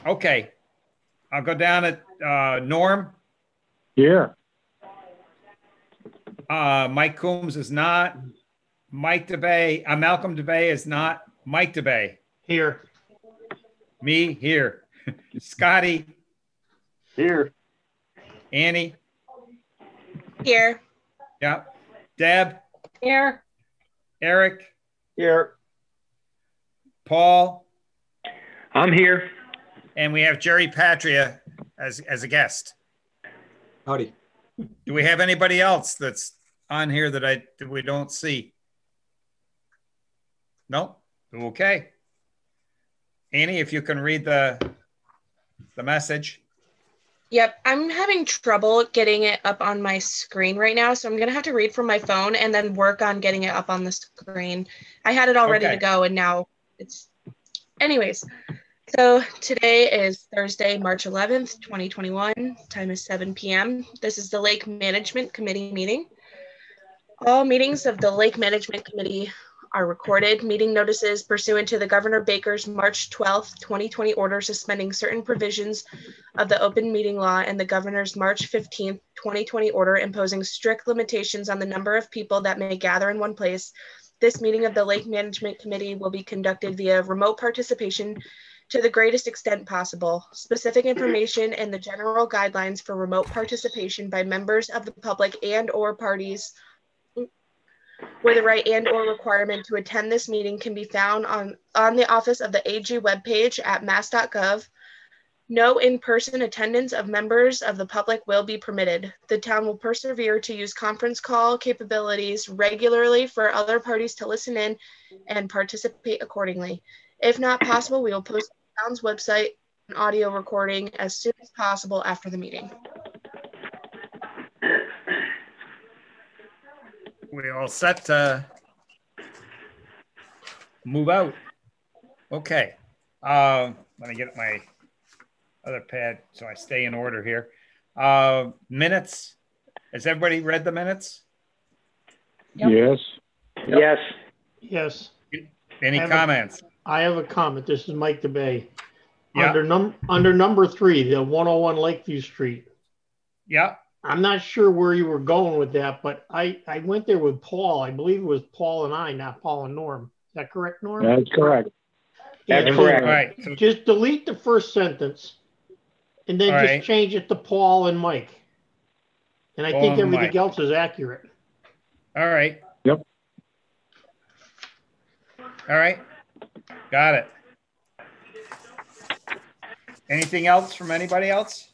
Okay. I'll go down at Norm. Here. Mike Coombs is not. Malcolm DeBay is not. Mike DeBay. Here. Me, here. Scotty. Here. Annie. Here. Yeah. Deb. Here. Eric. Here. Paul. I'm here. And we have Jerry Patria as a guest. Howdy. Do we have anybody else that's on here that we don't see? No? Okay. Annie, if you can read the message. Yep, I'm having trouble getting it up on my screen right now, so I'm going to have to read from my phone and then work on getting it up on the screen. I had it all ready to go, and now it's... Anyways, so today is Thursday, March 11th, 2021. Time is 7 p.m. This is the Lake Management Committee meeting. All meetings of the Lake Management Committee are recorded. Meeting notices pursuant to the Governor Baker's March 12th, 2020 order suspending certain provisions of the open meeting law and the Governor's March 15th, 2020 order imposing strict limitations on the number of people that may gather in one place. This meeting of the Lake Management Committee will be conducted via remote participation to the greatest extent possible. Specific information and the general guidelines for remote participation by members of the public and/or parties where the right and/or requirement to attend this meeting can be found on the Office of the AG webpage at mass.gov. No in-person attendance of members of the public will be permitted. The town will persevere to use conference call capabilities regularly for other parties to listen in and participate accordingly. If not possible, we will post on the town's website an audio recording as soon as possible after the meeting. We all set to move out. Okay. Let me get my other pad so I stay in order here. Minutes. Has everybody read the minutes? Yep. Yes. Yep. Yes. Yes. Any comments? I have a comment. This is Mike DeBay. Yeah. Under number 3, the 101 Lakeview Street. Yeah. I'm not sure where you were going with that, but I went there with Paul. I believe it was Paul and I, not Paul and Norm. Is that correct, Norm? That's correct. That's correct. All right. So, Just delete the first sentence and then just change it to Paul and Mike. And I think everything else is accurate. all right. Yep. All right. Got it. Anything else from anybody else?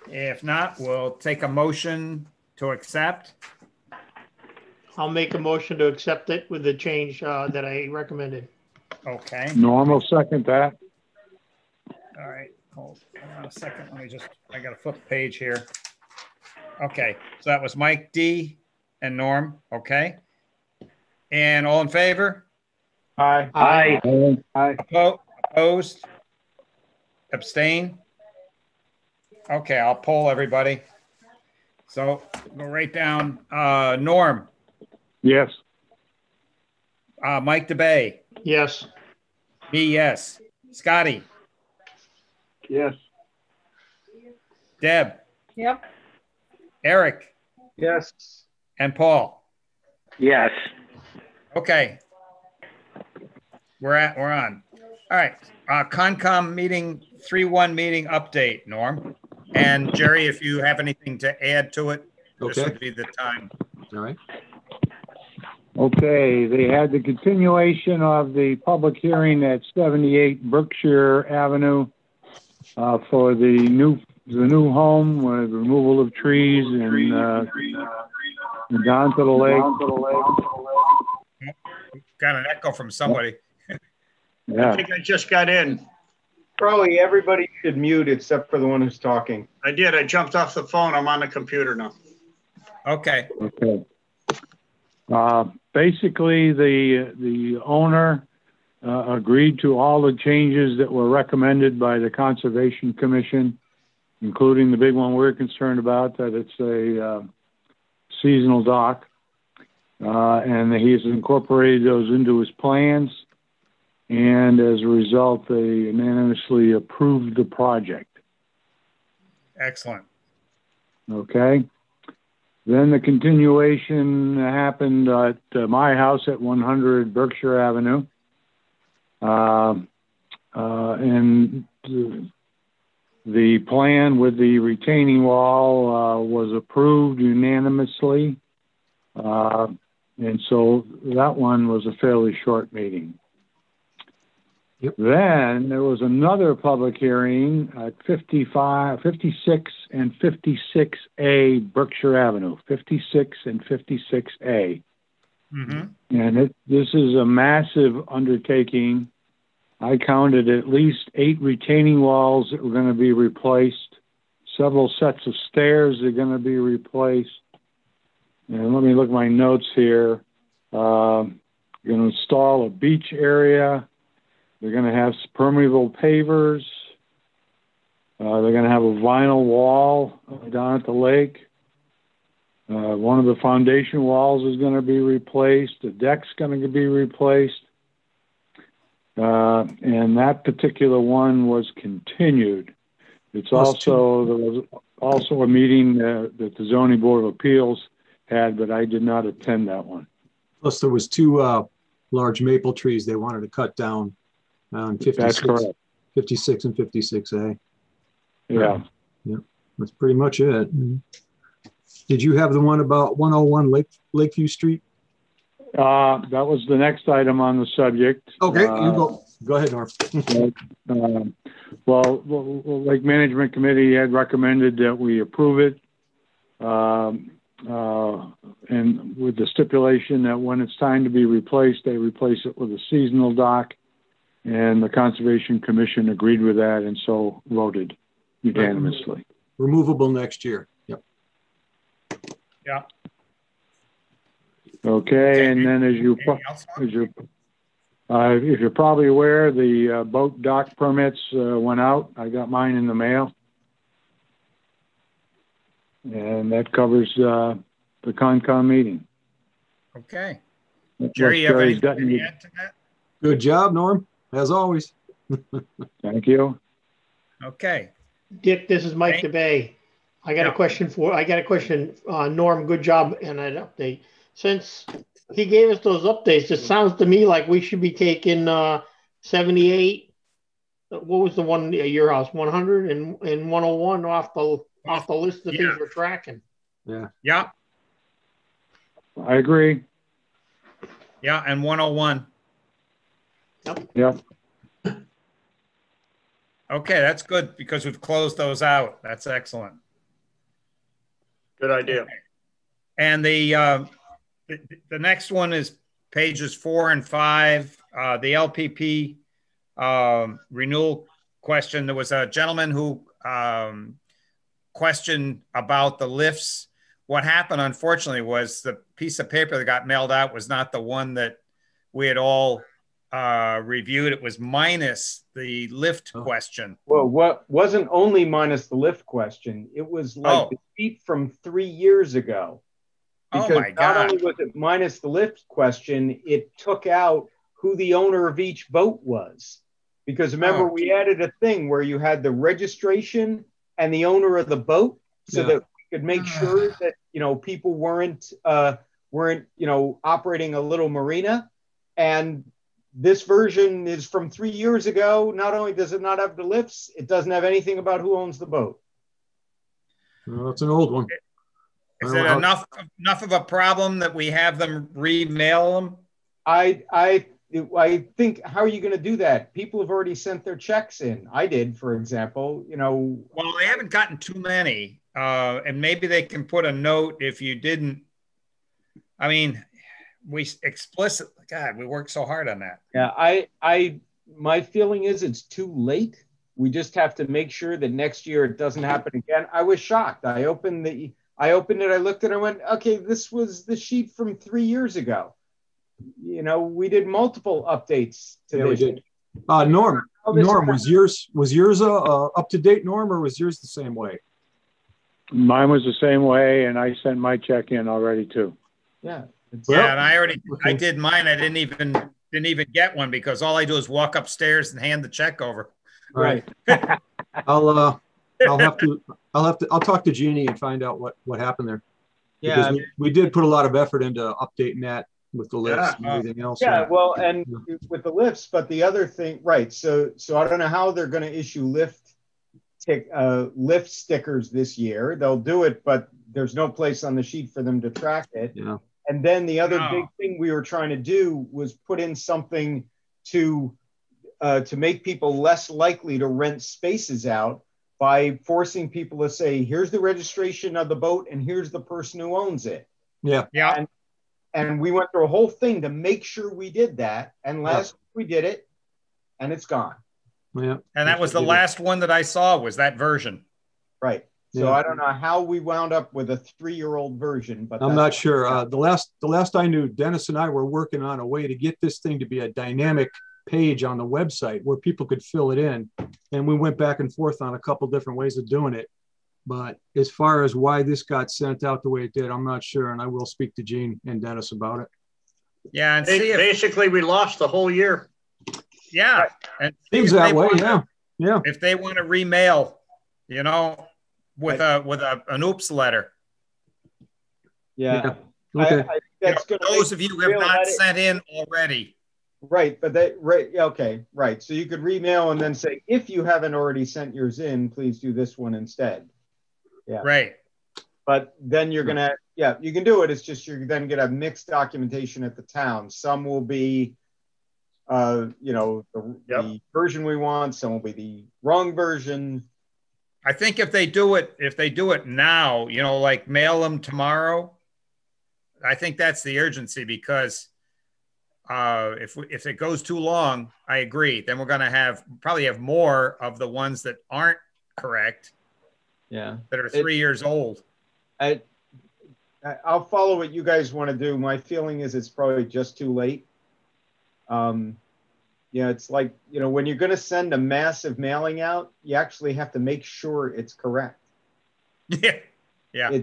If not, we'll take a motion to accept. I'll make a motion to accept it with the change that I recommended. Okay. Norm will second that. All right. Hold on a second. I got to flip the page here. Okay. So that was Mike D and Norm. Okay. And all in favor? Aye. Aye. Aye. Opposed? Abstain? Okay, I'll poll everybody. So go right down. Norm. Yes. Mike DeBay. Yes. Me, yes. Scotty. Yes. Deb. Yep. Eric. Yes. And Paul. Yes. Okay. We're on. All right. Concom meeting 3-1 meeting update, Norm. And Jerry, if you have anything to add to it, this would be the time. All right. Okay, they had the continuation of the public hearing at 78 Berkshire Avenue for the new home with removal of trees and down to the lake. Got an echo from somebody. Yeah. I think I just got in. Probably everybody should mute except for the one who's talking. I did. I jumped off the phone. I'm on the computer now. Okay. Okay. Basically, the owner agreed to all the changes that were recommended by the Conservation Commission, including the big one we're concerned about, that it's a seasonal dock. And he has incorporated those into his plans. and as a result, they unanimously approved the project. Excellent. Okay. Then the continuation happened at my house at 100 Berkshire Avenue. And the plan with the retaining wall was approved unanimously. And so that one was a fairly short meeting. Yep. Then there was another public hearing at 56 and 56A Berkshire Avenue, 56 and 56A. Mm-hmm. And this is a massive undertaking. I counted at least 8 retaining walls that were going to be replaced, several sets of stairs that are going to be replaced. And let me look at my notes here. You're going to install a beach area. They're going to have permeable pavers. They're going to have a vinyl wall down at the lake. One of the foundation walls is going to be replaced. The deck's going to be replaced. And that particular one was continued. It's also, there was also a meeting that the Zoning Board of Appeals had, but I did not attend that one. Plus, there was 2 large maple trees they wanted to cut down on 56, That's correct. 56 and 56A. Yeah. Yeah, that's pretty much it. Did you have the one about 101 Lakeview Street? That was the next item on the subject. Okay, you go. Go ahead, Norm. Well, Lake Management Committee had recommended that we approve it, and with the stipulation that when it's time to be replaced, they replace it with a seasonal dock, and the Conservation Commission agreed with that, and so voted unanimously. Removable next year. Yep. Yeah. Okay, and then if you're probably aware, the boat dock permits went out. I got mine in the mail. And that covers the Concom meeting. Okay. Jerry, you have anything to add to that? Good job, Norm, as always. Thank you. Okay. Dick, this is Mike DeBay. I got a question. Norm, good job and an update. Since he gave us those updates, it sounds to me like we should be taking 78. What was the one at your house? 100 and 101 off the list of things we're tracking. Yeah. Yeah. I agree. Yeah, and 101. Yep. Okay, that's good because we've closed those out. That's excellent. Good idea. Okay. And the next one is pages 4 and 5. The LPP renewal question. There was a gentleman who questioned about the lifts. What happened, unfortunately, was the piece of paper that got mailed out was not the one that we had all reviewed. It was minus the lift question. Well, what wasn't only minus the lift question, it was like the sheet from 3 years ago. Because oh my God. Not only was it minus the lift question, it took out who the owner of each boat was. Because remember, we added a thing where you had the registration and the owner of the boat, so that we could make sure that people weren't operating a little marina. And this version is from 3 years ago. Not only does it not have the lifts, it doesn't have anything about who owns the boat. Well, that's an old one. Is it enough of a problem that we have them remail them? I think, how are you going to do that? People have already sent their checks in. I did, for example. Well, they haven't gotten too many, and maybe they can put a note if you didn't. I mean, we explicitly, God, we worked so hard on that. Yeah, my feeling is it's too late. We just have to make sure that next year it doesn't happen again. I was shocked. I opened it, I looked at it, I went, okay, this was the sheet from 3 years ago. We did multiple updates to this. We did. Norm, was yours up to date, Norm, or was yours the same way? Mine was the same way, and I sent my check in already too. Yeah. And I did mine. I didn't even didn't even get one because all I do is walk upstairs and hand the check over. Right. I'll talk to Jeannie and find out what happened there. Yeah. Because we did put a lot of effort into updating that with the lifts and everything else. Yeah, well, and with the lifts, but the other thing, right? So I don't know how they're going to issue lift stickers this year. They'll do it, but there's no place on the sheet for them to track it. Yeah. And then the other big thing we were trying to do was put in something to make people less likely to rent spaces out by forcing people to say, here's the registration of the boat and here's the person who owns it. Yeah. Yeah. And we went through a whole thing to make sure we did that. And last week we did it and it's gone. Yeah. And that was the last one that I saw was that version. Right. So I don't know how we wound up with a 3-year-old version, but I'm not sure. The last I knew, Dennis and I were working on a way to get this thing to be a dynamic page on the website where people could fill it in. And we went back and forth on a couple different ways of doing it. But as far as why this got sent out the way it did, I'm not sure. And I will speak to Gene and Dennis about it. Yeah. And see if, basically we lost the whole year. Yeah. And seems that way. Yeah. If they want to remail, you know, with an oops letter. Yeah. Okay. Those of you who have not sent in already. Right, but right. So you could remail and then say, if you haven't already sent yours in, please do this one instead. Yeah. Right. But then you're gonna, you can do it. It's just you're then gonna have mixed documentation at the town. Some will be, the version we want. Some will be the wrong version. I think if they do it now, you know, like mail them tomorrow, I think that's the urgency because if it goes too long, I agree. Then we're going to probably have more of the ones that aren't correct. Yeah. That are 3 years old. I'll follow what you guys want to do. My feeling is it's probably just too late. It's like, when you're going to send a massive mailing out, you actually have to make sure it's correct. Yeah. Yeah.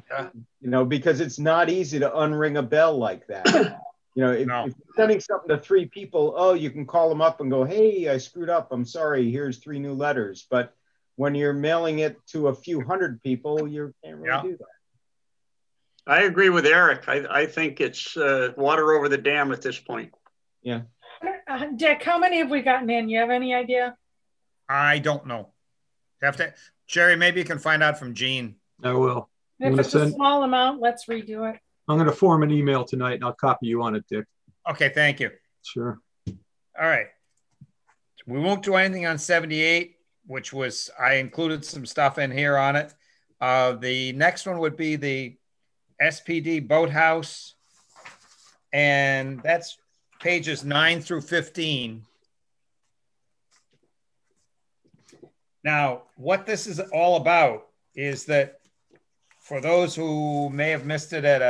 Because it's not easy to unring a bell like that. If you're sending something to 3 people, you can call them up and go, hey, I screwed up. I'm sorry. Here's 3 new letters. But when you're mailing it to a few hundred people, you can't really do that. I agree with Eric. I think it's water over the dam at this point. Yeah. Dick, how many have we gotten in? You have any idea? I don't know. Jerry, maybe you can find out from Gene. I will. If it's a small amount, let's redo it. I'm going to form an email tonight and I'll copy you on it, Dick. Okay, thank you. Sure. All right. We won't do anything on 78, which was, I included some stuff in here on it. The next one would be the SPD Boathouse. And that's pages 9 through 15. Now, what this is all about is that for those who may have missed it at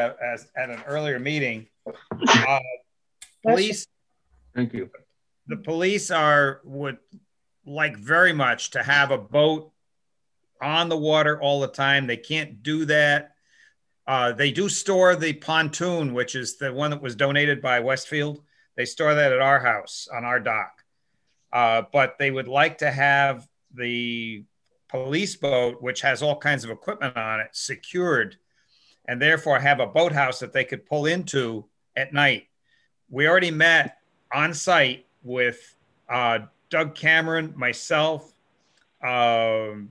an earlier meeting, police. Thank you. The police would like very much to have a boat on the water all the time. They can't do that. They do store the pontoon, which is the one that was donated by Westfield. They store that at our house on our dock. But they would like to have the police boat, which has all kinds of equipment on it, secured, and therefore have a boathouse that they could pull into at night. We already met on site with Doug Cameron, myself, Bobby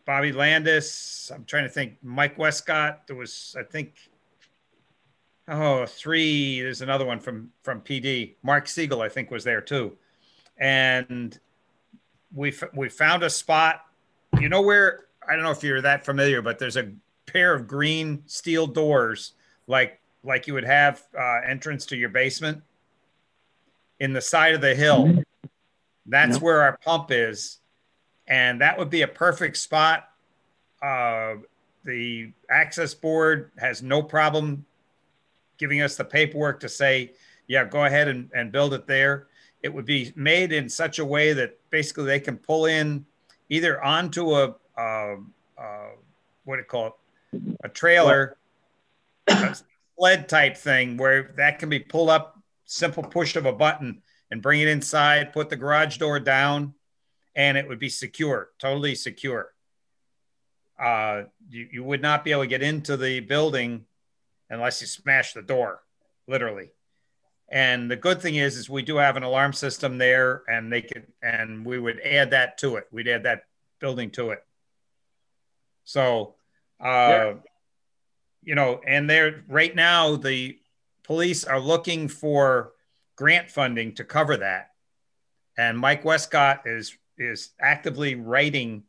Landis. I'm trying to think, Mike Westcott. There was, I think, 3. There's another one from PD. Mark Siegel, I think, was there too. And we found a spot. You know where, I don't know if you're that familiar, but there's a pair of green steel doors like you would have entrance to your basement in the side of the hill. That's where our pump is. And that would be a perfect spot. The access board has no problem giving us the paperwork to say, yeah, go ahead and build it there. It would be made in such a way that basically they can pull in either onto a trailer, a sled type thing where that can be pulled up simple push of a button and bring it inside, put the garage door down, and it would be secure, totally secure. You would not be able to get into the building unless you smash the door, literally. And the good thing is we do have an alarm system there, and we would add that to it. We'd add that building to it. So, you know, and there right now, the police are looking for grant funding to cover that. And Mike Westcott is actively writing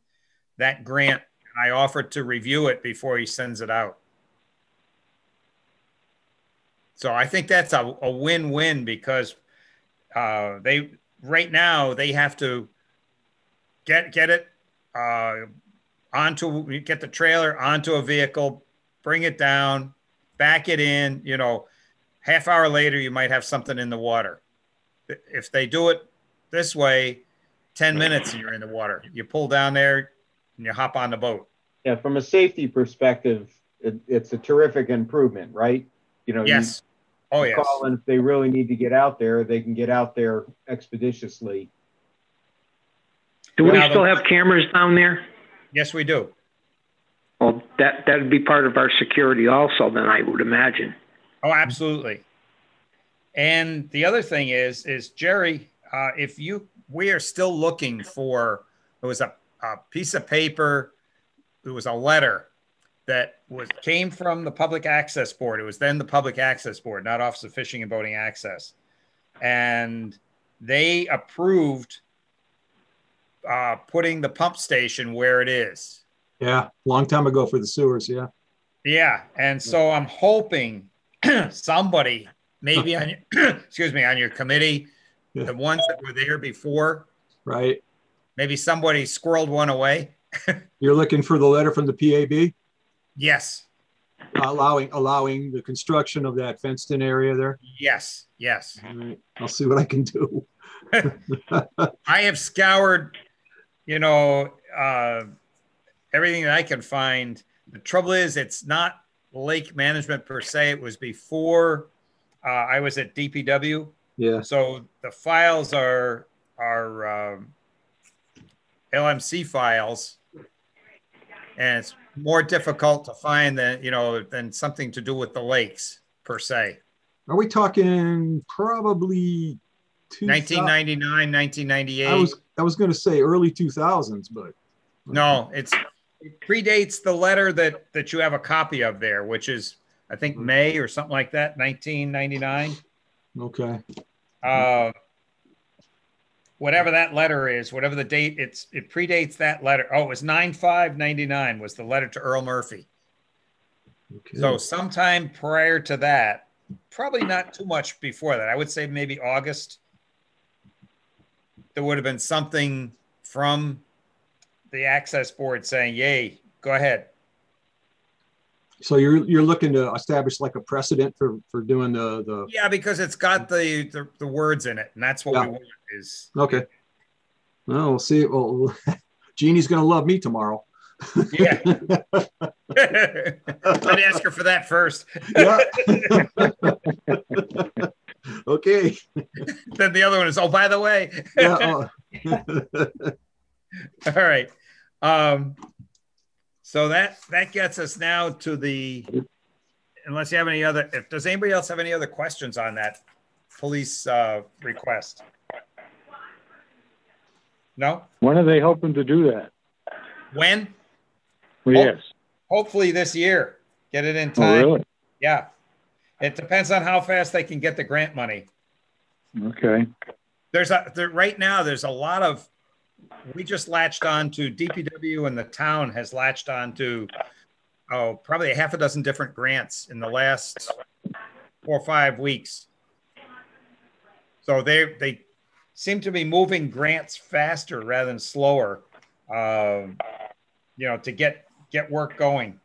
that grant. I offered to review it before he sends it out. So I think that's a win-win, because right now they have to get it get the trailer onto a vehicle, bring it down, back it in, you know, half hour later, you might have something in the water. If they do it this way, 10 minutes and you're in the water. You pull down there and you hop on the boat. Yeah, from a safety perspective, it's a terrific improvement, right? You know, yes. Yes. Call, and if they really need to get out there, they can get out there expeditiously. Do we still have cameras down there? Yes, we do. Well, that would be part of our security also, then, I would imagine. Oh, absolutely. And the other thing is Jerry, we are still looking for, there was a piece of paper, there was a letter that came from the Public Access Board. It was then the Public Access Board, not Office of Fishing and Boating Access. And they approved putting the pump station where it is. Yeah, long time ago for the sewers, yeah. Yeah, and so I'm hoping somebody, maybe on excuse me, on your committee, the ones that were there before, right? Maybe somebody squirreled one away. You're looking for the letter from the PAB? Yes. Allowing the construction of that fenced-in area there? Yes, yes. All right. I'll see what I can do. I have scoured, you know, everything that I can find. The trouble is, it's not lake management per se. It was before I was at DPW. Yeah. So the files are LMC files, and it's more difficult to find than something to do with the lakes per se. Are we talking probably 1999, 1998? I was going to say early 2000s, but no, it predates the letter that you have a copy of there, which is I think May or something like that, 1999. Okay. Whatever that letter is, whatever the date, it predates that letter. Oh, it was 9/5/99 was the letter to Earl Murphy. Okay. So sometime prior to that, probably not too much before that. I would say maybe August. There would have been something from the access board saying, "Yay, go ahead." So you're looking to establish like a precedent for doing the yeah, because it's got the words in it, and that's what we want is okay. Well, we'll see. Well, Jeannie's gonna love me tomorrow. Yeah. I'd ask her for that first. Yeah. Okay. Then the other one is, oh, by the way. Yeah. All right. So that gets us now to unless you have any other, does anybody else have any other questions on that police request? No? When are they hoping to do that? When? Well, yes. Hopefully this year. Get it in time. Oh, really? Yeah. It depends on how fast they can get the grant money. Okay. Right now, there's a lot of, we just latched on to DPW, and the town has latched on to probably a half a dozen different grants in the last 4 or 5 weeks. So they seem to be moving grants faster rather than slower, to get work going.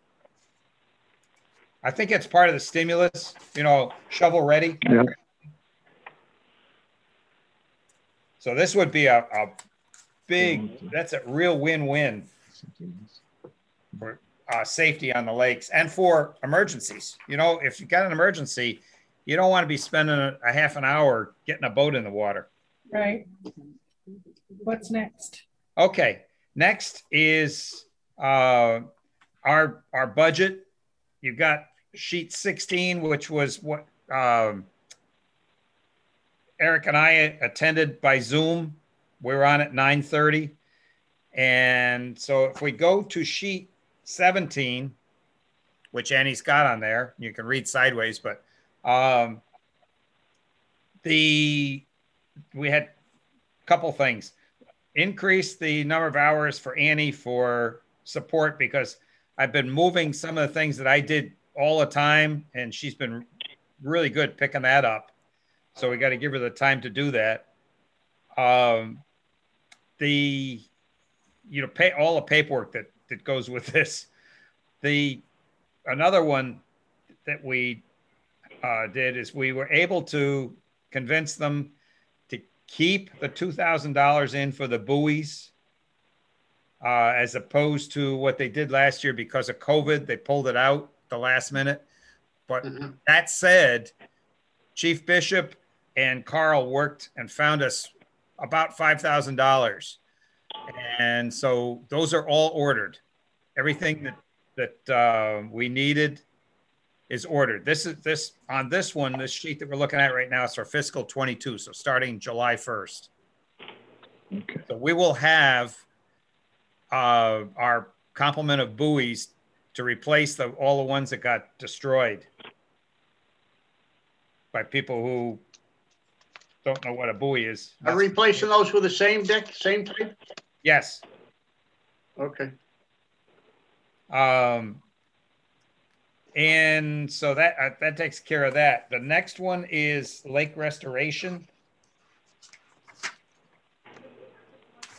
I think it's part of the stimulus, shovel ready. Yeah. So this would be a that's a real win-win for safety on the lakes and for emergencies. If you got an emergency you don't want to be spending a half an hour getting a boat in the water. Right. What's next? Okay. Next is our budget. You've got sheet 16, which was what Eric and I attended by Zoom. We were on at 9:30. And so if we go to sheet 17, which Annie's got on there, you can read sideways, but we had a couple things. Increase the number of hours for Annie for support, because I've been moving some of the things that I did all the time, and she's been really good picking that up. So we got to give her the time to do that. Pay all the paperwork that goes with this. Another one that we did is we were able to convince them to keep the $2,000 in for the buoys, as opposed to what they did last year because of COVID. They pulled it out the last minute. But that said, Chief Bishop and Carl worked and found us about $5,000. And so those are all ordered. Everything that we needed is ordered. This sheet that we're looking at right now is for fiscal 22. So starting July 1st. Okay. So we will have our complement of buoys to replace all the ones that got destroyed by people who don't know what a buoy is. Are replacing those with the same deck, same type? Yes. Okay. And so that takes care of that. The next one is lake restoration.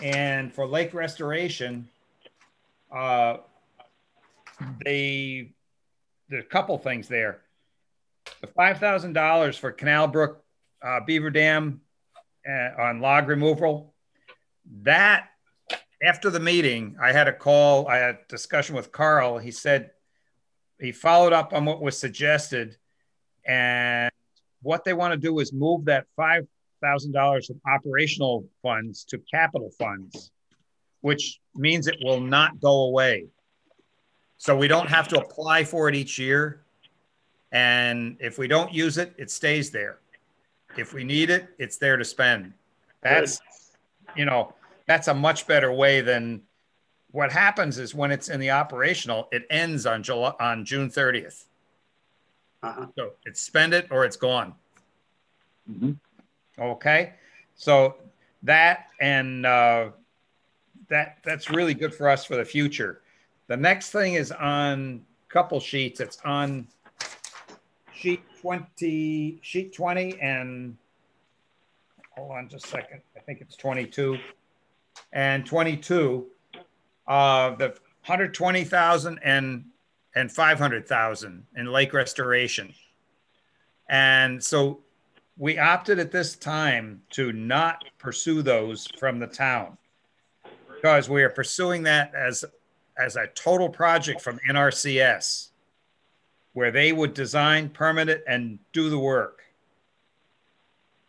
And for lake restoration, there's a couple things there. The $5,000 for Canal Brook Beaver Dam on log removal. That, after the meeting, I had a discussion with Carl. He said he followed up on what was suggested, and what they want to do is move that $5,000 from operational funds to capital funds, which means it will not go away. So we don't have to apply for it each year. And if we don't use it, it stays there. If we need it, it's there to spend. That's a much better way than what happens is when it's in the operational, it ends on June 30th. So it's spend it or it's gone. Mm-hmm. Okay. So that and that's really good for us for the future. The next thing is on a couple sheets. It's on sheet 20 and hold on just a second. I think it's 22 and 22. The 120,000 and 500,000 in lake restoration. And so we opted at this time to not pursue those from the town because we are pursuing that as a total project from NRCS, where they would design, permit it, and do the work.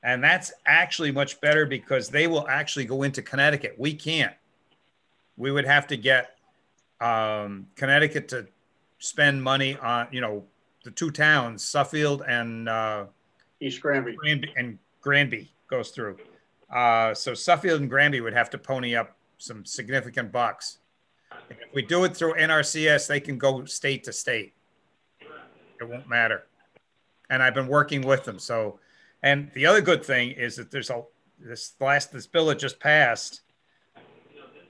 And that's actually much better because they will actually go into Connecticut. We can't. We would have to get Connecticut to spend money on, the two towns, Suffield and East Granby. Granby goes through. So Suffield and Granby would have to pony up some significant bucks. If we do it through NRCS, they can go state to state. It won't matter. And I've been working with them. So, and the other good thing is that there's this bill that just passed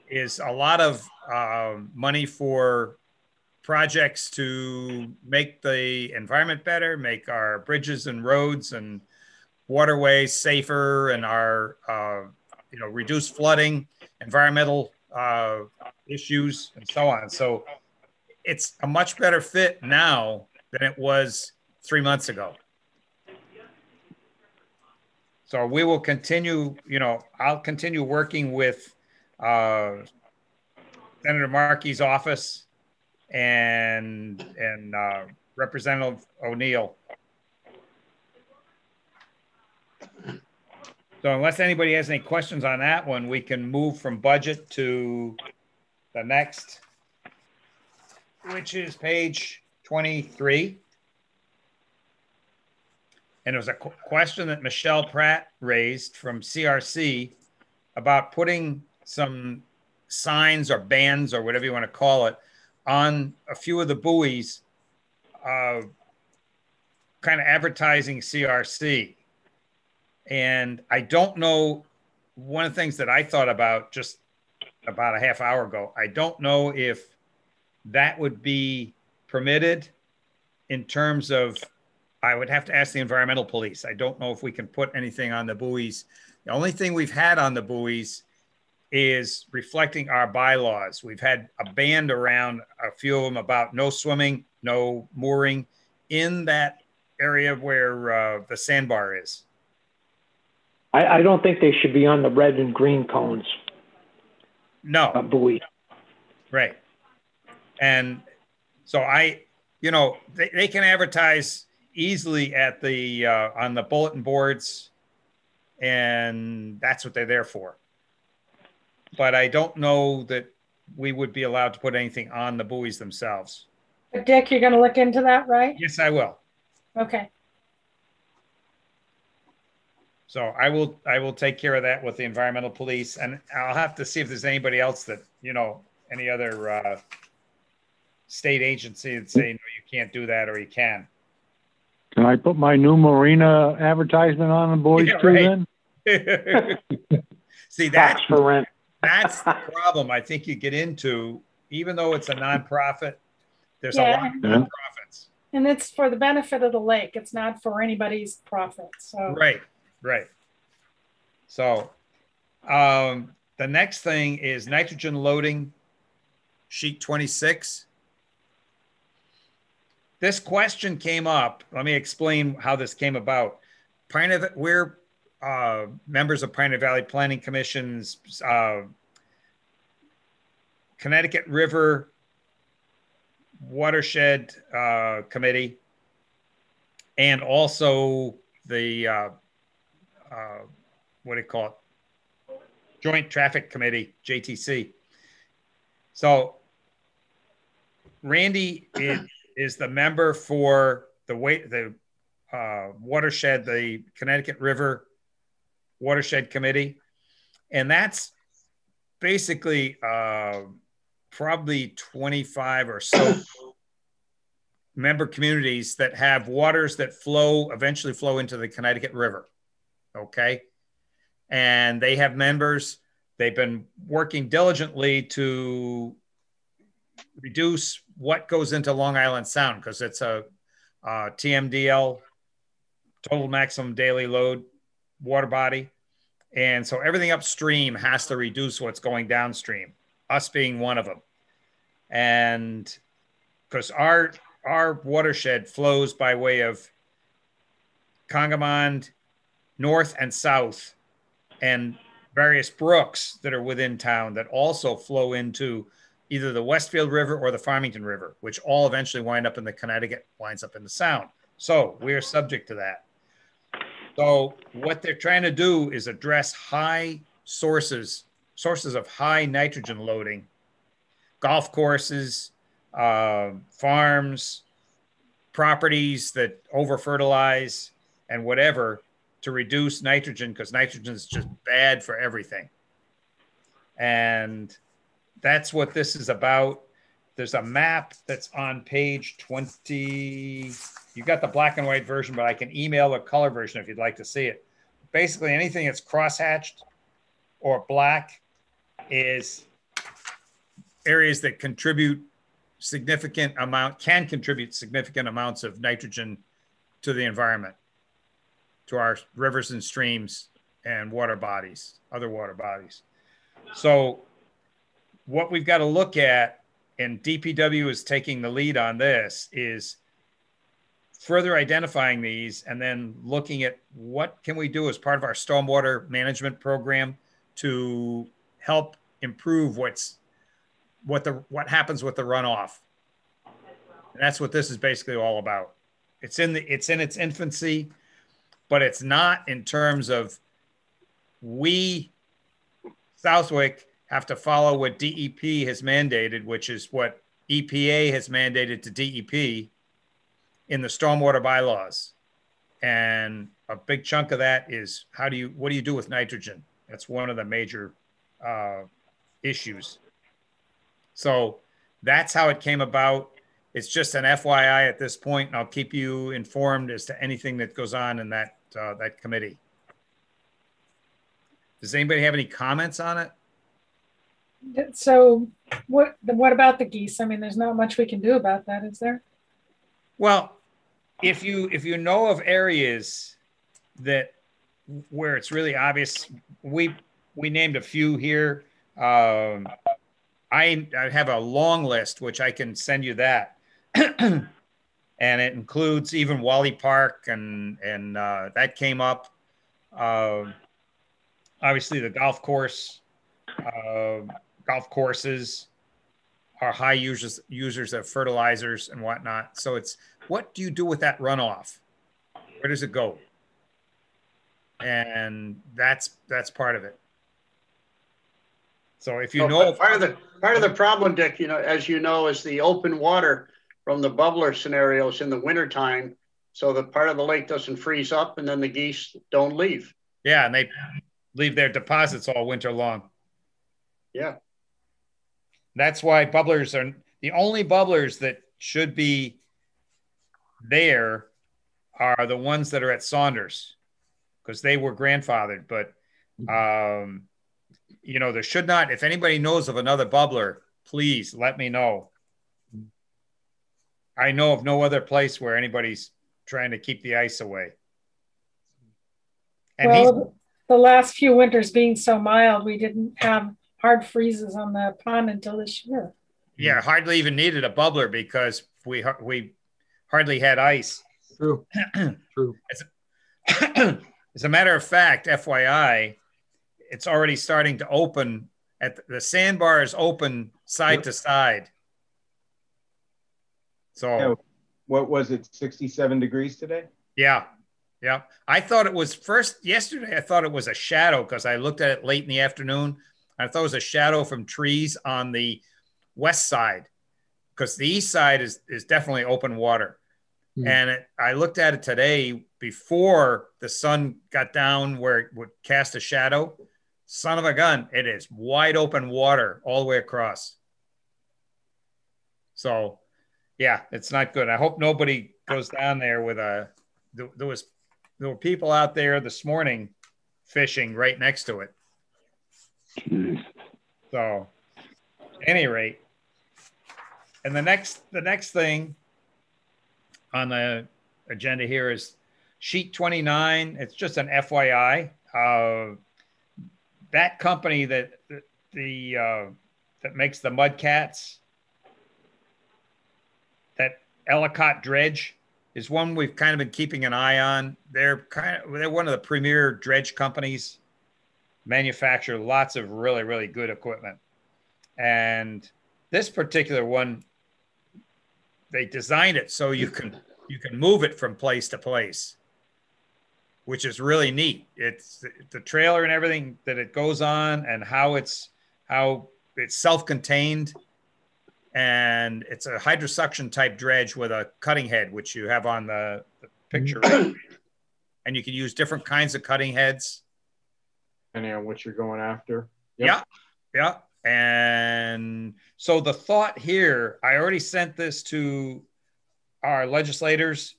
is a lot of money for projects to make the environment better, make our bridges and roads and waterways safer, and our reduce flooding, environmental issues, and so on. So it's a much better fit now than it was 3 months ago. So we will continue, I'll continue working with Senator Markey's office and Representative O'Neill So unless anybody has any questions on that one, we can move from budget to the next, which is page 23. And it was a question that Michelle Pratt raised from CRC about putting some signs or bands or whatever you want to call it on a few of the buoys, kind of advertising CRC. And I don't know, one of the things that I thought about just about a half hour ago, I don't know if that would be permitted in terms of, I would have to ask the environmental police. I don't know if we can put anything on the buoys. The only thing we've had on the buoys is reflecting our bylaws. We've had a band around a few of them about no swimming, no mooring in that area where the sandbar is. I don't think they should be on the red and green cones. No. Buoy. Right. And so they can advertise easily at the, on the bulletin boards, and that's what they're there for. But I don't know that we would be allowed to put anything on the buoys themselves. But Dick, you're going to look into that, right? Yes, I will. Okay. So I will take care of that with the environmental police, and I'll have to see if there's anybody else that, any other state agency that say, no, you can't do that, or you can. Can I put my new marina advertisement on the boys too then? See, that's the problem I think you get into, even though it's a nonprofit, there's a lot of nonprofits. And it's for the benefit of the lake. It's not for anybody's profit. So Right. So the next thing is nitrogen loading, sheet 26. This question came up. Let me explain how this came about. We're members of Pioneer Valley Planning Commission's Connecticut River Watershed Committee, and also the what do you call it? Joint Traffic Committee, JTC. So Randy is the member for the watershed, the Connecticut River Watershed Committee. And that's basically probably 25 or so member communities that have waters that eventually flow into the Connecticut River. Okay. And they have members. They've been working diligently to reduce what goes into Long Island Sound, because it's a TMDL, total maximum daily load water body. And so everything upstream has to reduce what's going downstream, us being one of them. And because our watershed flows by way of Congamond, north and south, and various brooks that are within town that also flow into either the Westfield River or the Farmington River, which all eventually wind up in the Connecticut, winds up in the Sound. So we are subject to that. So what they're trying to do is address high sources of high nitrogen loading, golf courses, farms, properties that over-fertilize and whatever, to reduce nitrogen, because nitrogen is just bad for everything. And that's what this is about. There's a map that's on page 20. You got the black and white version, but I can email the color version if you'd like to see it. Basically, anything that's crosshatched or black is areas that can contribute significant amounts of nitrogen to the environment, to our rivers and streams and water bodies, other water bodies. So what we've got to look at, and DPW is taking the lead on this, is further identifying these and then looking at what can we do as part of our stormwater management program to help improve what happens with the runoff. And that's what this is basically all about. It's in its infancy. but it's not in terms of we, Southwick, have to follow what DEP has mandated, which is what EPA has mandated to DEP in the stormwater bylaws. And a big chunk of that is what do you do with nitrogen? That's one of the major issues. So that's how it came about. It's just an FYI at this point, and I'll keep you informed as to anything that goes on in that committee. Does anybody have any comments on it? So what about the geese? I mean, there's not much we can do about that, is there? Well, if you know of areas where it's really obvious, we named a few here. I have a long list, which I can send you that. And it includes even Wally Park and that came up. Obviously the golf courses are high users of fertilizers and whatnot. So it's, what do you do with that runoff? Where does it go? And that's part of it. So if you know, part of the problem, Dick, as you know, is the open water from the bubbler scenarios in the wintertime. So that part of the lake doesn't freeze up and then the geese don't leave. Yeah, and they leave their deposits all winter long. Yeah. That's why bubblers are the only bubblers that should be there are the ones that are at Saunders, because they were grandfathered. But there should not. If anybody knows of another bubbler, please let me know. I know of no other place where anybody's trying to keep the ice away. And the last few winters being so mild, we didn't have hard freezes on the pond until this year. Yeah, hardly even needed a bubbler because we hardly had ice. True. True. As a matter of fact, FYI, it's already starting to open. The sandbar is open side to side. So, what was it? 67 degrees today? Yeah. I thought it was yesterday. I thought it was a shadow because I looked at it late in the afternoon. I thought it was a shadow from trees on the west side, because the east side is definitely open water. And I looked at it today before the sun got down where it would cast a shadow. Son of a gun, it is wide open water all the way across. So, yeah, it's not good. I hope nobody goes down there with there were people out there this morning fishing right next to it. So, at any rate, and the next thing on the agenda here is sheet 29. It's just an FYI. That company that makes the mud cats, that Ellicott Dredge, is one we've kind of been keeping an eye on. They're one of the premier dredge companies, manufacture lots of really, really good equipment. And this particular one, they designed it so you can move it from place to place, which is really neat. It's the trailer and everything that it goes on, and how it's self-contained. And it's a hydrosuction type dredge with a cutting head, which you have on the picture. And you can use different kinds of cutting heads. Depending on what you're going after. Yep. Yeah. And so the thought here, I already sent this to our legislators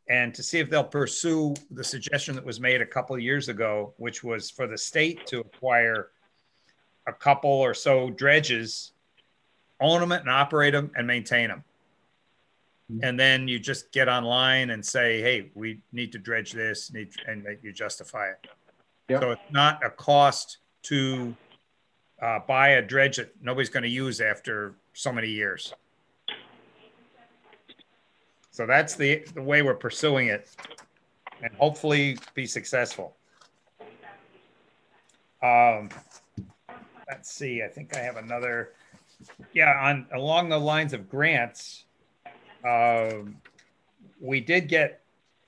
and to see if they'll pursue the suggestion that was made a couple of years ago, which was for the state to acquire a couple or so dredges, own them and operate them and maintain them. And then you just get online and say, hey, we need to dredge this, and you justify it. Yep. So it's not a cost to buy a dredge that nobody's going to use after so many years. So that's the way we're pursuing it, and hopefully be successful. Let's see. I think I have another. Yeah, along the lines of grants, we did get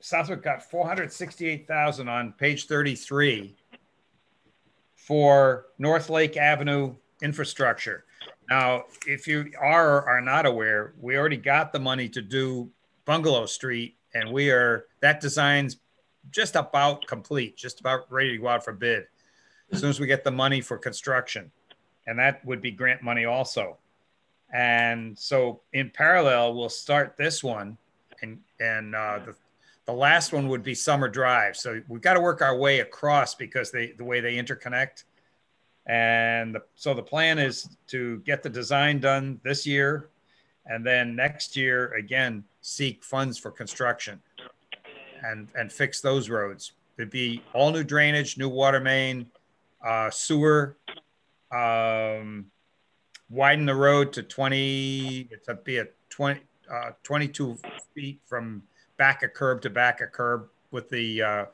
Southwick got 468,000 on page 33 for North Lake Avenue infrastructure. Now, if you are or are not aware, we already got the money to do Bungalow Street, and that design's just about complete, just about ready to go out for bid as soon as we get the money for construction. And that would be grant money also. And so in parallel, we'll start this one, and the last one would be Summer Drive. So we've got to work our way across because the way they interconnect. And so the plan is to get the design done this year, and then next year, again, seek funds for construction and fix those roads. It'd be all new drainage, new water main, sewer, widen the road to 20, it'd be at 22 feet from back of curb to back of curb with the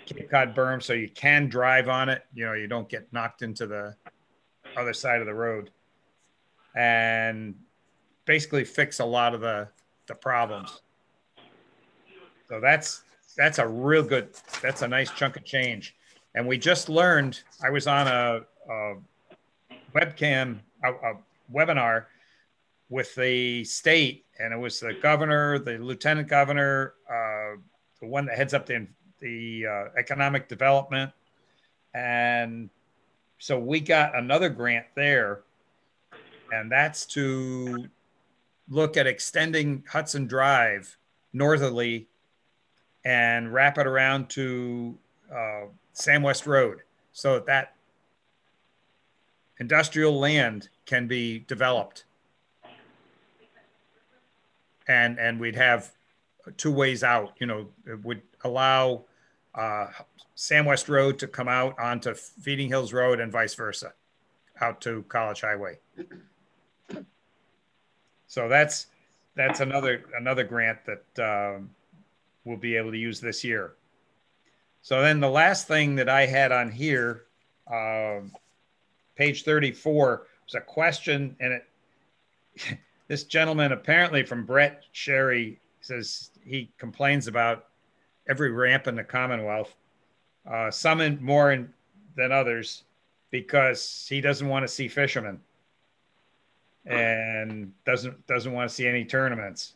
Cape Cod berm, so you can drive on it. You know, you don't get knocked into the other side of the road, and basically fix a lot of the problems. So that's a real good, that's a nice chunk of change. And we just learned, I was on a webcam, a webinar with the state, and it was the governor, the lieutenant governor, the one that heads up the economic development. And so we got another grant there, and that's to look at extending Hudson Drive northerly and wrap it around to Sam West Road, so that industrial land can be developed. And we'd have two ways out. You know, it would allow Sam West Road to come out onto Feeding Hills Road and vice versa, out to College Highway. So that's another grant that we'll be able to use this year. So then the last thing that I had on here, page 34, was a question, and this gentleman apparently from Brett Sherry says he complains about every ramp in the Commonwealth, some more than others, because he doesn't want to see fishermen and doesn't want to see any tournaments.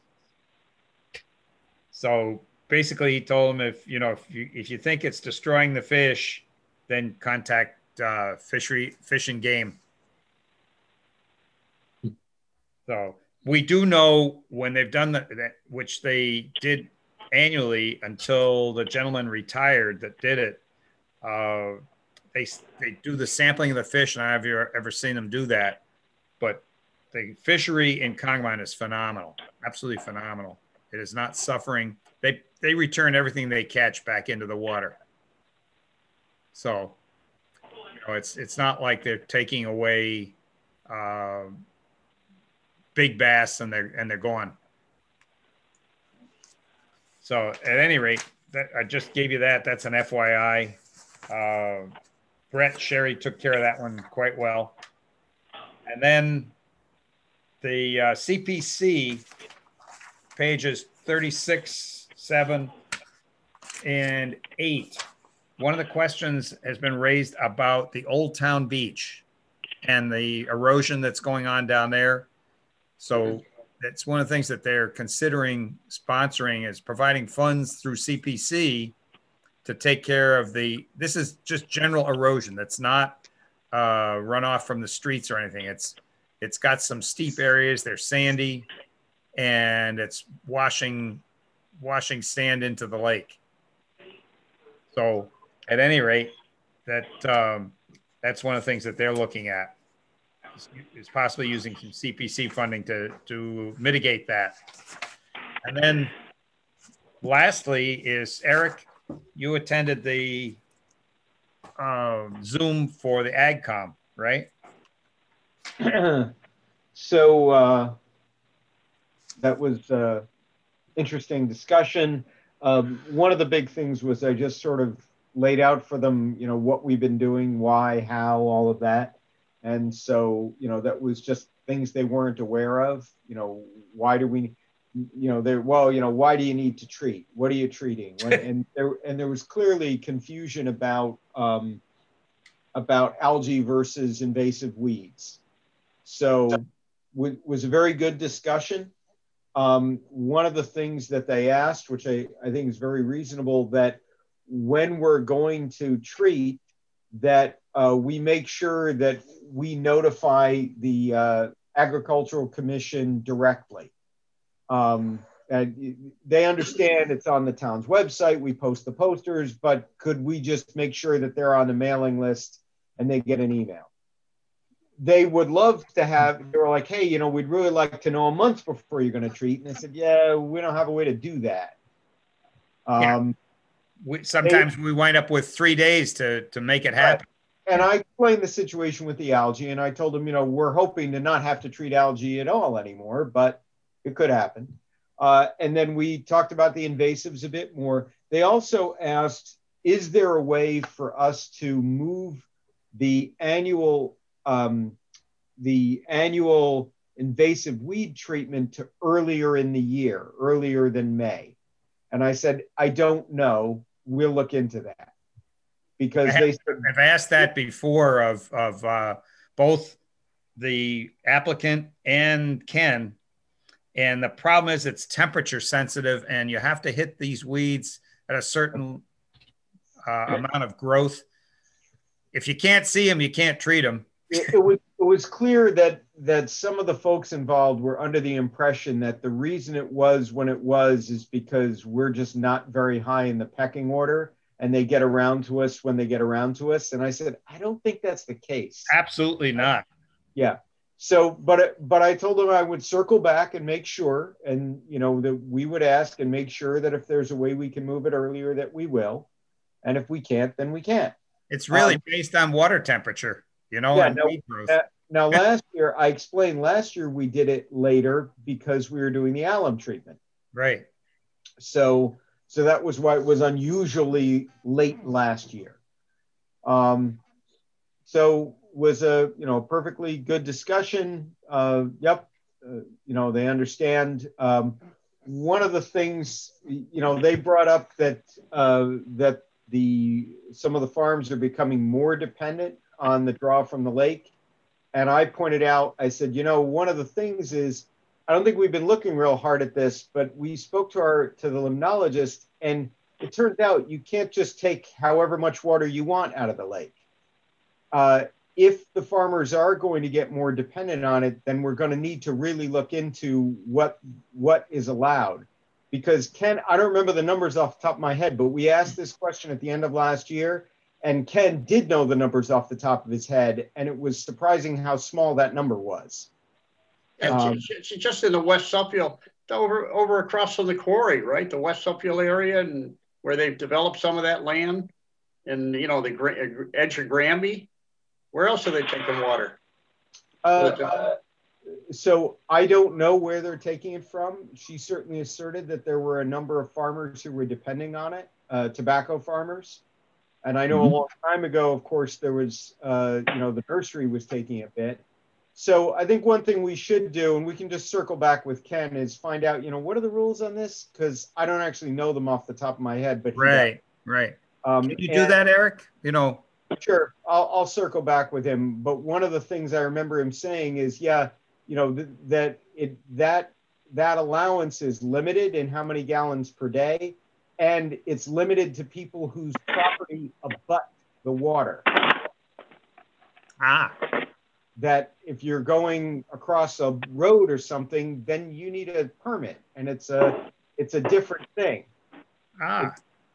So basically, he told him, if you think it's destroying the fish, then contact Fish and Game. So we do know when they've done that, which they did annually until the gentleman retired that did it. They do the sampling of the fish, and I've ever seen them do that. But the fishery in Congamon is phenomenal, absolutely phenomenal. It is not suffering. They return everything they catch back into the water. So, it's not like they're taking away big bass and they're gone. So at any rate, I just gave you that. That's an FYI. Brett Sherry took care of that one quite well. And then the CPC pages 36, 7, and 8. One of the questions has been raised about the Old Town Beach and the erosion that's going on down there. So that's one of the things that they're considering sponsoring, is providing funds through CPC to take care of this is just general erosion. That's not runoff from the streets or anything. It's got some steep areas. They're sandy, and it's washing sand into the lake. So at any rate, that's one of the things that they're looking at, is possibly using some CPC funding to mitigate that. And then lastly is, Eric, you attended the Zoom for the AgCom, right? So that was interesting discussion. One of the big things was I just sort of laid out for them, what we've been doing, why, how, all of that. And so, that was just things they weren't aware of. Why do we why do you need to treat? What are you treating? And there was clearly confusion about algae versus invasive weeds. So was a very good discussion. One of the things that they asked, which I think is very reasonable, that when we're going to treat, that we make sure that we notify the Agricultural Commission directly. And they understand it's on the town's website, we post the posters, but could we just make sure that they're on the mailing list and they get an email? They would love to have, they were like, hey, we'd really like to know a month before you're going to treat. And I said, yeah, we don't have a way to do that. Sometimes we wind up with 3 days to make it happen. And I explained the situation with the algae, and I told them, we're hoping to not have to treat algae at all anymore, but it could happen. And then we talked about the invasives a bit more. They also asked, is there a way for us to move the annual invasive weed treatment to earlier in the year, earlier than May? And I said, I don't know. We'll look into that. Because I've asked that before of both the applicant and Ken. And the problem is it's temperature sensitive and you have to hit these weeds at a certain amount of growth. If you can't see them, you can't treat them. It was clear that some of the folks involved were under the impression that the reason it was when it was is because we're just not very high in the pecking order and they get around to us when they get around to us. And I said, I don't think that's the case. Absolutely not. Yeah. So, but I told them I would circle back and make sure, and that we would ask and make sure that if there's a way we can move it earlier, that we will. And if we can't, then we can't. It's really based on water temperature, and weed growth. Now, last year, I explained last year we did it later because we were doing the alum treatment. Right. So that was why it was unusually late last year. So was a perfectly good discussion. They understand. One of the things they brought up that some of the farms are becoming more dependent on the draw from the lake. And I pointed out, I said, one of the things is, I don't think we've been looking real hard at this, but we spoke to the limnologist, and it turns out you can't just take however much water you want out of the lake. If the farmers are going to get more dependent on it, then we're going to need to really look into what is allowed. Because Ken, I don't remember the numbers off the top of my head, but we asked this question at the end of last year, and Ken did know the numbers off the top of his head, and it was surprising how small that number was. It's just in the West Suffield, over across from the quarry, right? The West Suffield area, and where they've developed some of that land, and the edge of Granby. Where else are they taking water? So I don't know where they're taking it from. She certainly asserted that there were a number of farmers who were depending on it, tobacco farmers. And I know a long time ago, of course, there was, the nursery was taking a bit. So I think one thing we should do, and we can just circle back with Ken, is find out, what are the rules on this? Because I don't actually know them off the top of my head. But right. Can you do that, Eric? Sure, I'll circle back with him. But one of the things I remember him saying is, that allowance is limited in how many gallons per day, and it's limited to people whose property abut the water. That if you're going across a road or something, then you need a permit, and it's a different thing.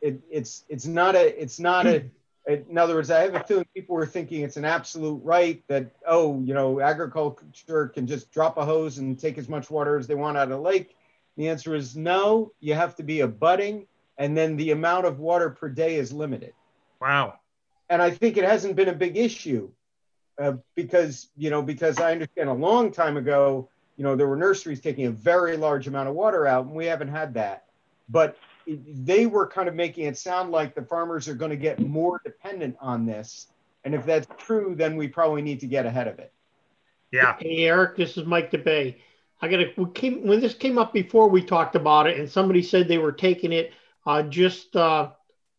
It's not a. In other words, I have a feeling people were thinking it's an absolute right that, agriculture can just drop a hose and take as much water as they want out of the lake. The answer is no, you have to be abutting, and then the amount of water per day is limited. Wow. And I think it hasn't been a big issue because I understand a long time ago, there were nurseries taking a very large amount of water out, and we haven't had that. But they were kind of making it sound like the farmers are going to get more dependent on this. And if that's true, then we probably need to get ahead of it. Yeah. Hey, Eric, this is Mike DeBay. when this came up before, we talked about it, and somebody said they were taking it just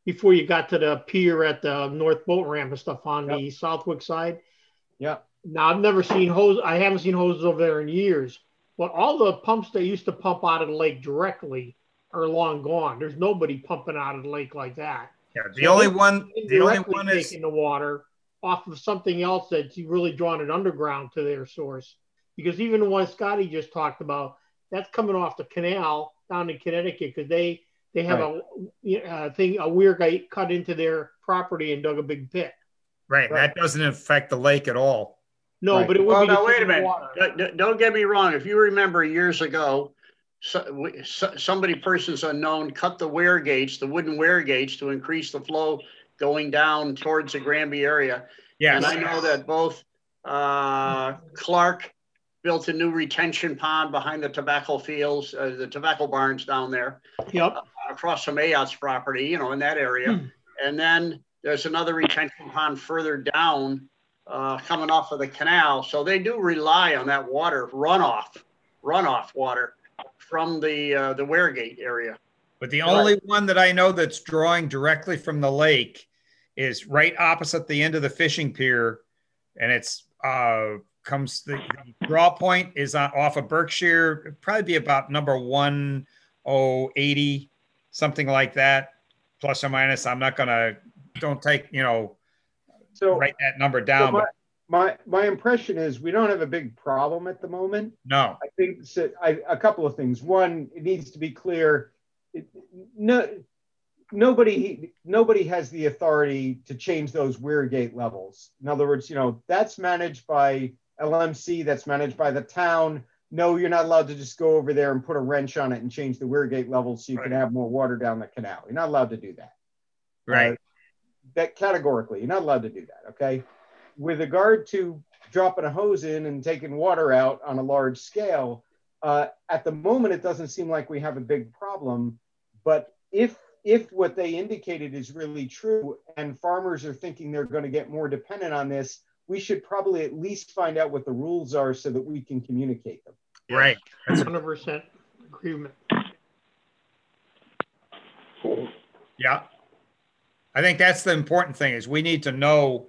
before you got to the pier at the North Boat Ramp and stuff on the Southwick side. Yeah. Now I've never seen hose. I haven't seen hoses over there in years. But all the pumps that used to pump out of the lake directly are long gone. There's nobody pumping out of the lake like that. Yeah, the only one is taking the water off of something else that's really drawn it underground to their source. Because even the one Scotty just talked about, that's coming off the canal down in Connecticut because they have a weir guy cut into their property and dug a big pit. Right. That doesn't affect the lake at all. No, but it would be. Now wait a minute. Don't get me wrong. If you remember years ago, persons unknown cut the weir gates, the wooden weir gates, to increase the flow going down towards the Granby area. Yes. And I know that both Clark built a new retention pond behind the tobacco fields, the tobacco barns down there. Yep. Across from Ayott's property, in that area. And then there's another retention pond further down coming off of the canal. So they do rely on that water, runoff water from the Weirgate area. But the only one that I know that's drawing directly from the lake is right opposite the end of the fishing pier. And it's the draw point is off of Berkshire. It'd probably be about number 1080, something like that, plus or minus. I'm not gonna write that number down. So my impression is we don't have a big problem at the moment. No, I think a couple of things. One, it needs to be clear. Nobody has the authority to change those Weirgate levels. In other words, that's managed by LMC, that's managed by the town. No, you're not allowed to just go over there and put a wrench on it and change the Weirgate levels so you can have more water down the canal. You're not allowed to do that. Right. That categorically, you're not allowed to do that, okay? With regard to dropping a hose in and taking water out on a large scale, at the moment, it doesn't seem like we have a big problem. But if what they indicated is really true and farmers are thinking they're going to get more dependent on this, we should probably at least find out what the rules are so that we can communicate them. Right. That's 100% agreement. Yeah. I think that's the important thing is we need to know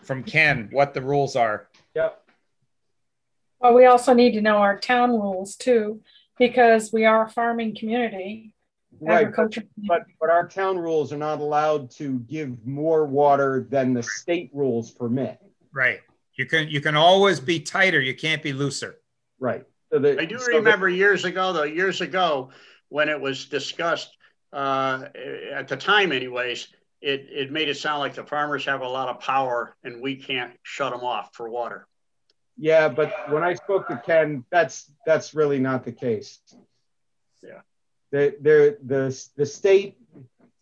from Ken what the rules are. Yep. Well, we also need to know our town rules too, because we are a farming community. Right, but our town rules are not allowed to give more water than the state rules permit. Right. You can always be tighter. You can't be looser. Right. I do remember years ago when it was discussed at the time anyways, it made it sound like the farmers have a lot of power and we can't shut them off for water. Yeah, but when I spoke to Ken, that's really not the case. Yeah. The state,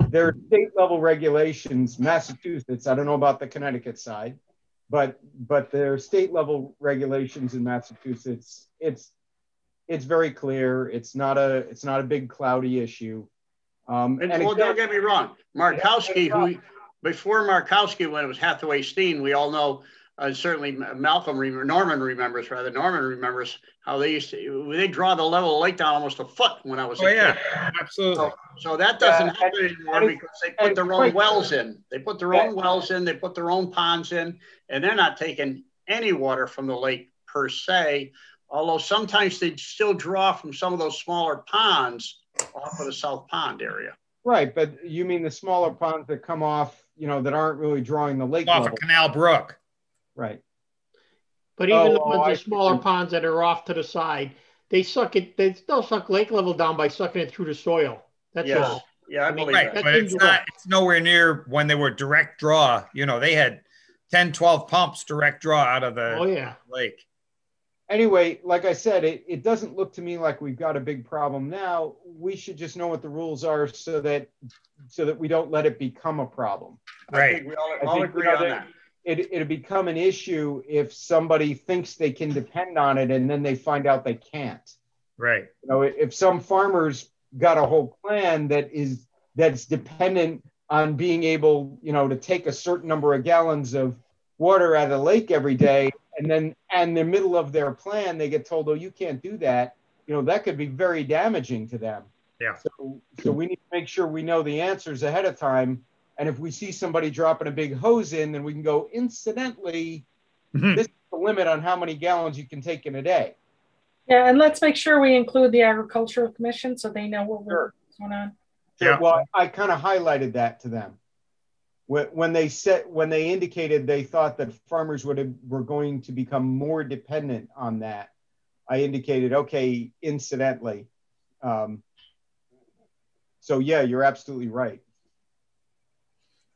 their state level regulations, Massachusetts, I don't know about the Connecticut side, but their state level regulations in Massachusetts, it's very clear. It's not a big cloudy issue. Don't get me wrong, Markowski, before Markowski, when it was Hathaway Steen, we all know, certainly Norman remembers how they draw the level of the lake down almost a foot when I was a kid. Yeah, absolutely. So that doesn't happen anymore because they put their own wells in. They put their own wells in, they put their own ponds in, and they're not taking any water from the lake per se, although sometimes they still draw from some of those smaller ponds off of the South Pond area. Right, but you mean the smaller ponds that come off, that aren't really drawing the lake off level. Of Canal Brook. Right. But even the smaller ponds that are off to the side, they still suck lake level down by sucking it through the soil. That's all. Yeah, I believe right, that. But it's nowhere near when they were direct draw. They had 10, 12 pumps direct draw out of the lake. Anyway, like I said, it doesn't look to me like we've got a big problem now. We should just know what the rules are so that we don't let it become a problem. Right. I think we all agree on that. It'll become an issue if somebody thinks they can depend on it and then they find out they can't. Right. If some farmers got a whole plan that's dependent on being able, to take a certain number of gallons of water out of the lake every day, And then in the middle of their plan, they get told, oh, you can't do that. You know, that could be very damaging to them. Yeah. So we need to make sure we know the answers ahead of time. And if we see somebody dropping a big hose in, then we can go, incidentally, this is the limit on how many gallons you can take in a day. Yeah, and let's make sure we include the Agricultural Commission so they know what's going on. Sure. Yeah. Well, I kind of highlighted that to them. When they indicated they thought that farmers were going to become more dependent on that, I indicated, okay, incidentally. So yeah, you're absolutely right.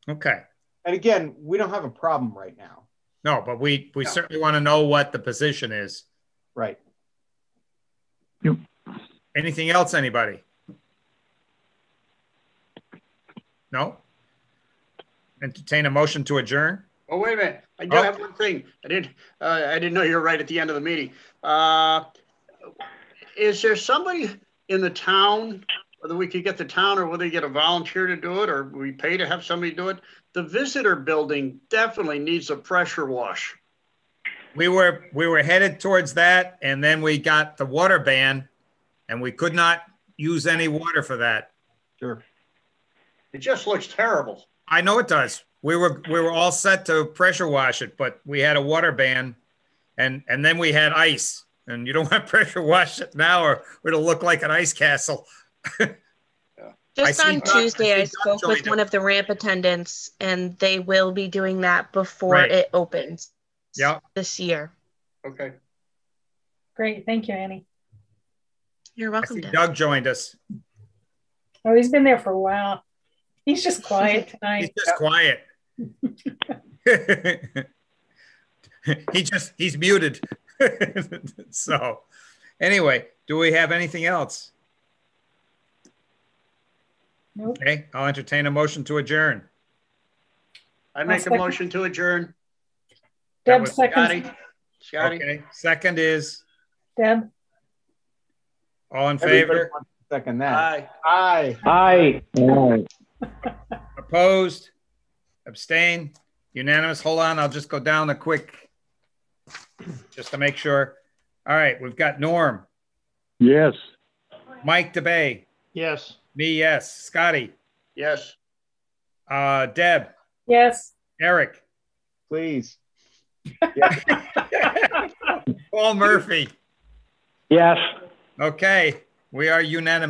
Okay. And again, we don't have a problem right now. No, but we certainly want to know what the position is. Right. Yep. Anything else, anybody? No? Entertain a motion to adjourn? Oh, wait a minute. I do have one thing. I didn't know you were right at the end of the meeting. Is there somebody in the town, whether we could get the town or whether you get a volunteer to do it or we pay to have somebody do it? The visitor building definitely needs a pressure wash. We were headed towards that, and then we got the water ban, and we could not use any water for that. Sure. It just looks terrible. I know it does. We were all set to pressure wash it, but we had a water ban, and then we had ice, and you don't want to pressure wash it now, or it'll look like an ice castle. Just on Tuesday, I spoke with one of the ramp attendants, and they will be doing that before it opens. Yeah. This year. Okay. Great. Thank you, Annie. You're welcome. Doug joined us. Oh, he's been there for a while. He's just quiet tonight. He's just quiet. He's muted. So anyway, do we have anything else? Nope. Okay, I'll entertain a motion to adjourn. I make a motion to adjourn. Deb seconds. Scotty. Okay, second is Deb. all in favor? Second that. Aye. Aye. Aye. Aye. Opposed? Abstain? Unanimous? Hold on, I'll just go down a quick, just to make sure. All right, we've got Norm. Yes. Mike DeBay. Yes. Me, yes. Scotty. Yes. Deb. Yes. Eric. Please. Paul Murphy. Yes. Okay, we are unanimous.